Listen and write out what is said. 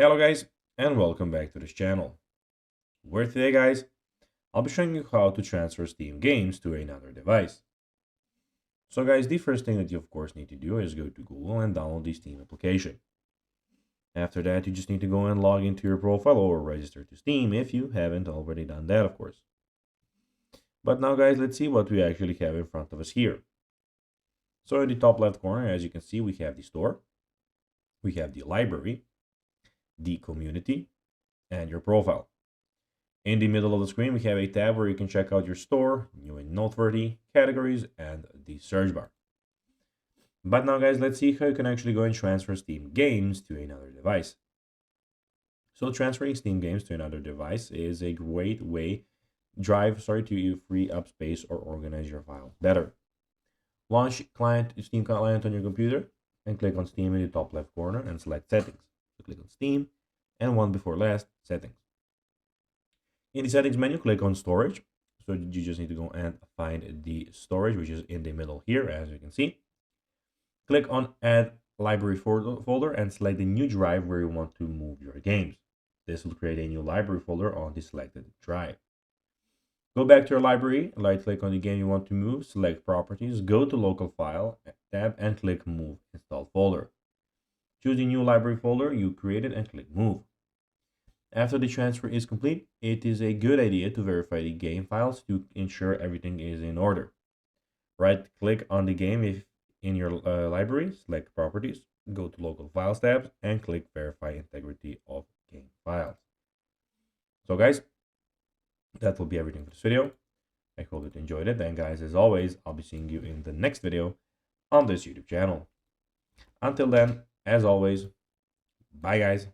Hello guys, and welcome back to this channel. Where today guys, I'll be showing you how to transfer Steam games to another device. So guys, the first thing that you of course need to do is go to Google and download the Steam application. After that, you just need to go and log into your profile or register to Steam if you haven't already done that of course. But now guys, let's see what we actually have in front of us here. So in the top left corner, as you can see, we have the store, we have the library, the community, and your profile. In the middle of the screen, we have a tab where you can check out your store, new and noteworthy, categories, and the search bar. But now guys, let's see how you can actually go and transfer Steam games to another device. So transferring Steam games to another device is a great way to free up space or organize your file better. Launch Steam client on your computer and click on Steam in the top left corner and select settings. So click on Steam and one before last, settings. In the settings menu, click on storage. So you just need to go and find the storage, which is in the middle here, as you can see. Click on add library folder and select the new drive where you want to move your games. This will create a new library folder on the selected drive. Go back to your library, right click on the game you want to move, select properties, go to local file tab and click move installed folder. Choose the new library folder you created and click move. After the transfer is complete, it is a good idea to verify the game files to ensure everything is in order. Right click on the game if in your library, select properties, go to local files tabs and click verify integrity of game files. So guys, that will be everything for this video. I hope that you enjoyed it, and guys, as always, I'll be seeing you in the next video on this YouTube channel. Until then, as always, bye guys.